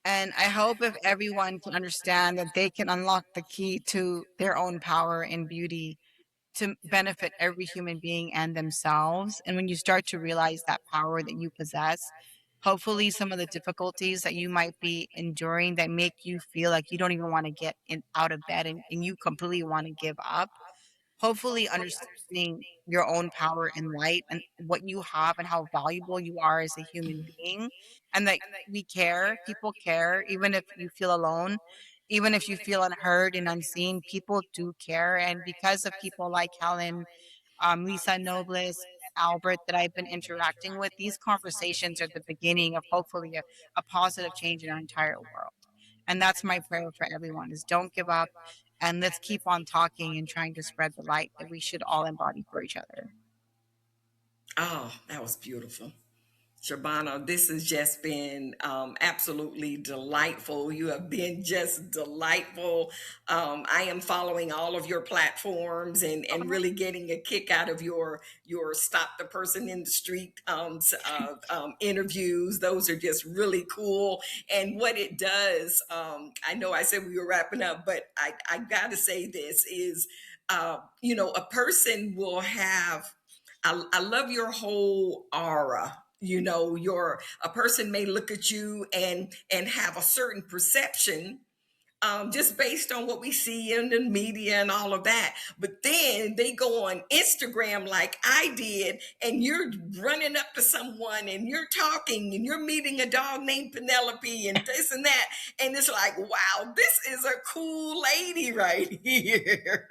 And I hope if everyone can understand that they can unlock the key to their own power and beauty to benefit every human being and themselves. And when you start to realize that power that you possess, hopefully some of the difficulties that you might be enduring that make you feel like you don't even want to get out of bed, and you completely want to give up, hopefully understanding your own power and light and what you have and how valuable you are as a human being, and that we care, people care, even if you feel alone, even if you feel unheard and unseen, people do care. And because of people like Helen, Lisa Nobles, Albert that I've been interacting with, these conversations are the beginning of hopefully a positive change in our entire world. And that's my prayer for everyone is don't give up, and let's keep on talking and trying to spread the light that we should all embody for each other. Oh, that was beautiful. Shabana, this has just been absolutely delightful. You have been just delightful. I am following all of your platforms and really getting a kick out of your stop the person in the street interviews. Those are just really cool. And what it does, I know I said we were wrapping up, but I got to say this is, a person will have. I love your whole aura. Your a person may look at you and have a certain perception, just based on what we see in the media and all of that. But then they go on Instagram like I did, and you're running up to someone and you're talking and you're meeting a dog named Penelope and this and that. And it's like, wow, this is a cool lady right here.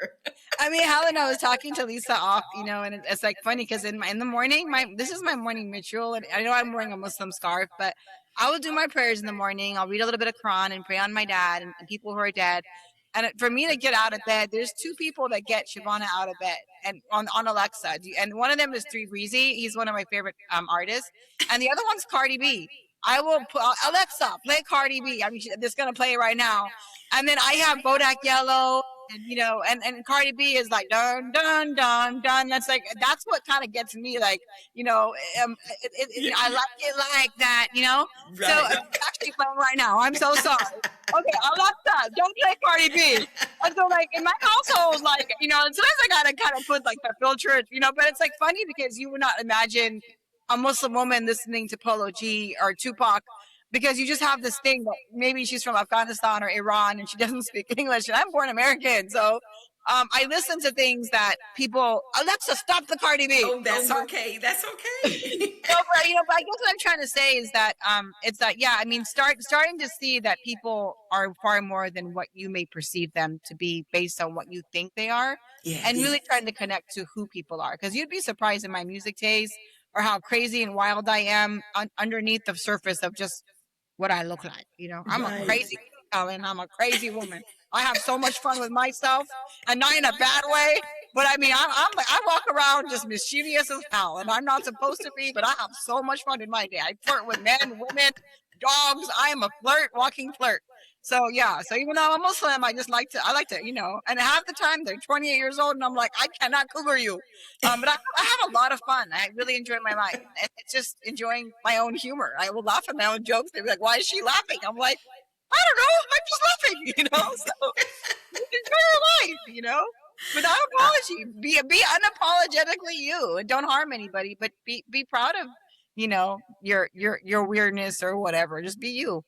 I mean, Helen, I was talking to Lisa off, and it's like funny because in the morning, this is my morning ritual, and I know I'm wearing a Muslim scarf, but I will do my prayers in the morning. I'll read a little bit of Quran and pray on my dad and people who are dead. And for me to get out of bed, there's two people that get Shabana out of bed, and on Alexa. And one of them is Three Breezy. He's one of my favorite artists, and the other one's Cardi B. I will put Alexa play Cardi B. I mean, it's gonna play right now. And then I have Bodak Yellow, and Cardi B is like dun dun dun dun. That's what kind of gets me, like, I like it like that. So Right. it's actually playing right now. I'm so sorry. Okay, Alexa, don't play Cardi B. And so, like, in my household, like, sometimes I gotta kind of put like the filter, but it's like funny because you would not imagine a Muslim woman listening to Polo G or Tupac, because you just have this thing that maybe she's from Afghanistan or Iran and she doesn't speak English, and I'm born American, so I listen to things that people, Alexa, stop the Cardi B. Oh, that's okay. That's okay. No, but I guess what I'm trying to say is that it's that, yeah, I mean, starting to see that people are far more than what you may perceive them to be based on what you think they are, and Yes. really trying to connect to who people are, because you'd be surprised in my music taste or how crazy and wild I am underneath the surface of just what I look like. I'm a Right. crazy Ellen. I'm a crazy woman. I have so much fun with myself, and not in a bad way. But I mean, I walk around just mischievous as hell, and I'm not supposed to be. But I have so much fun in my day. I flirt with men, women, dogs. I am a walking flirt. So yeah. So even though I'm a Muslim, I like to, and half the time they're 28 years old, and I'm like, I cannot cougar you. But I have a lot of fun. I really enjoy my life. And it's just enjoying my own humor. I will laugh at my own jokes. They'll be like, "Why is she laughing?" I'm like, "I don't know. I'm just laughing." So enjoy your life. Without apology. Be unapologetically you, and don't harm anybody. But be proud of, your weirdness or whatever. Just be you.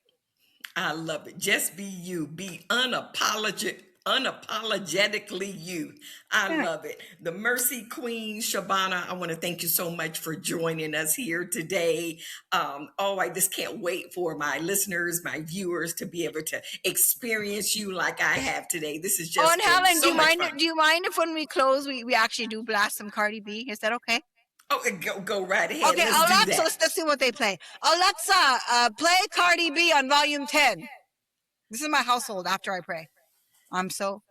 I love it. Just be you. Be unapologetically you. I Yeah. love it. The Mercy Queen, Shabana, I want to thank you so much for joining us here today. I just can't wait for my listeners, my viewers to be able to experience you like I have today. This is Oh, just and been Helen, so much fun. do you mind if when we close, we actually do blast some Cardi B? Is that okay? Oh, go right ahead. Okay, Let's do Alexa, that. let's see what they play. Alexa, play Cardi B on volume 10. This is my household after I pray. So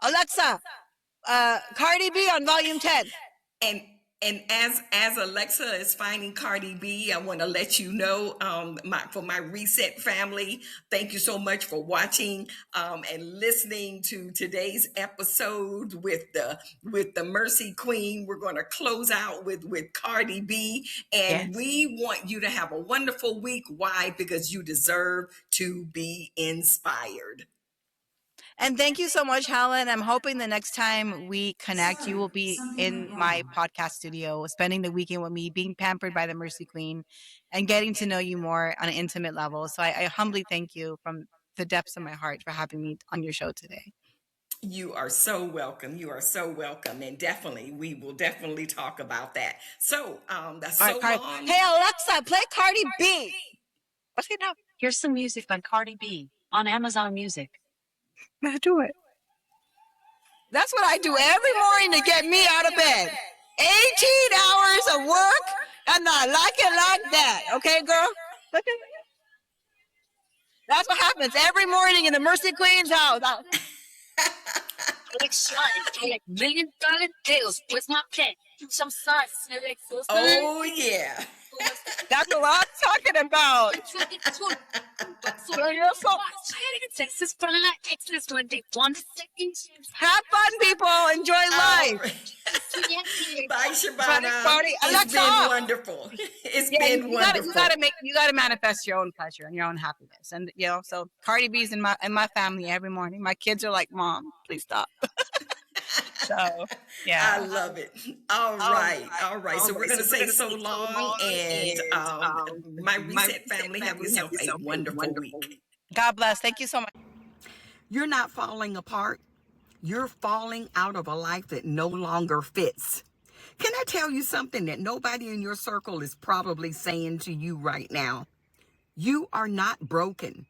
Alexa, Cardi B on volume 10. And And as Alexa is finding Cardi B, I want to let you know, for my Reset family, thank you so much for watching and listening to today's episode with the Mercy Queen. We're going to close out with Cardi B, and Yes. we want you to have a wonderful week. Why? Because you deserve to be inspired. And thank you so much, Helen. I'm hoping the next time we connect, you will be in my podcast studio, spending the weekend with me, being pampered by the Mercy Queen, and getting to know you more on an intimate level. So I humbly thank you from the depths of my heart for having me on your show today. You are so welcome. You are so welcome. And we will definitely talk about that. So that's All so right, long. Hey, Alexa, play Cardi B. What's it now? Here's some music by Cardi B on Amazon Music. Let's do it. That's what I do every morning to get me out of bed. 18 hours of work, and I like it like that. Okay, girl? Look at it. That's what happens every morning in the Mercy Queen's house. Like $1 million deals with my pet. Some size. Oh, yeah. That's what I'm talking about. Texas for like Texas when they want to second. Have fun, people. Enjoy life. Bye, Shabana. Party. It's Alexa, been wonderful. It's been wonderful. You gotta manifest your own pleasure and your own happiness. And so Cardi B's in my family every morning. My kids are like, Mom, please stop. So yeah. I love it. All right. So we're gonna say so long, and my Reset family, have yourself a wonderful week. God bless. Thank you so much. You're not falling apart. You're falling out of a life that no longer fits. Can I tell you something that nobody in your circle is probably saying to you right now? You are not broken.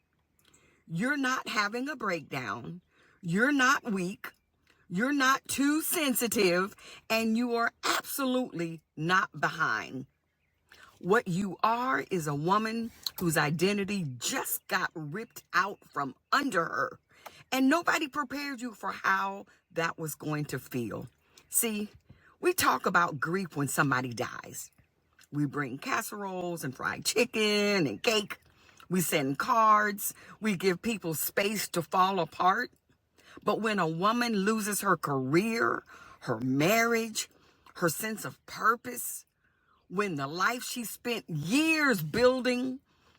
You're not having a breakdown. You're not weak. You're not too sensitive, and you are absolutely not behind. What you are is a woman whose identity just got ripped out from under her, and nobody prepared you for how that was going to feel. See, we talk about grief when somebody dies. We bring casseroles and fried chicken and cake. We send cards. We give people space to fall apart. But when a woman loses her career, her marriage, her sense of purpose, when the life she spent years building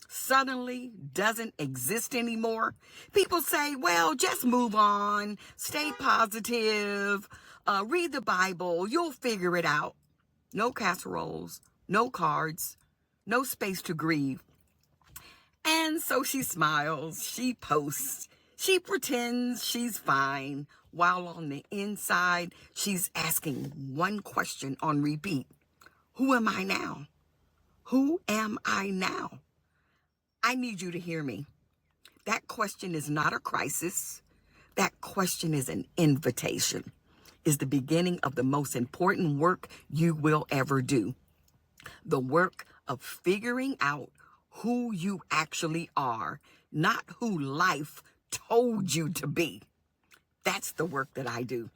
suddenly doesn't exist anymore, people say, well, just move on, stay positive, read the Bible, you'll figure it out. No casseroles, no cards, no space to grieve. And so she smiles, she posts, she pretends she's fine, while on the inside, she's asking one question on repeat. Who am I now? Who am I now? I need you to hear me. That question is not a crisis. That question is an invitation. Is the beginning of the most important work you will ever do. The work of figuring out who you actually are, not who life told you to be. That's the work that I do.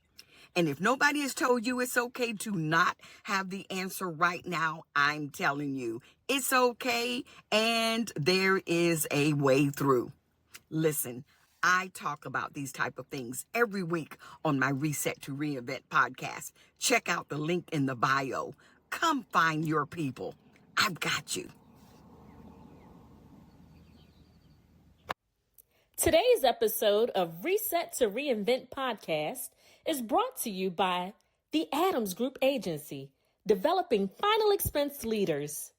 And if nobody has told you it's okay to not have the answer right now, I'm telling you, it's okay, and there is a way through. Listen, I talk about these type of things every week on my Reset to Reinvent podcast. Check out the link in the bio. Come find your people. I've got you. Today's episode of Reset to Reinvent podcast is brought to you by the Adams Group Agency, developing final expense leaders.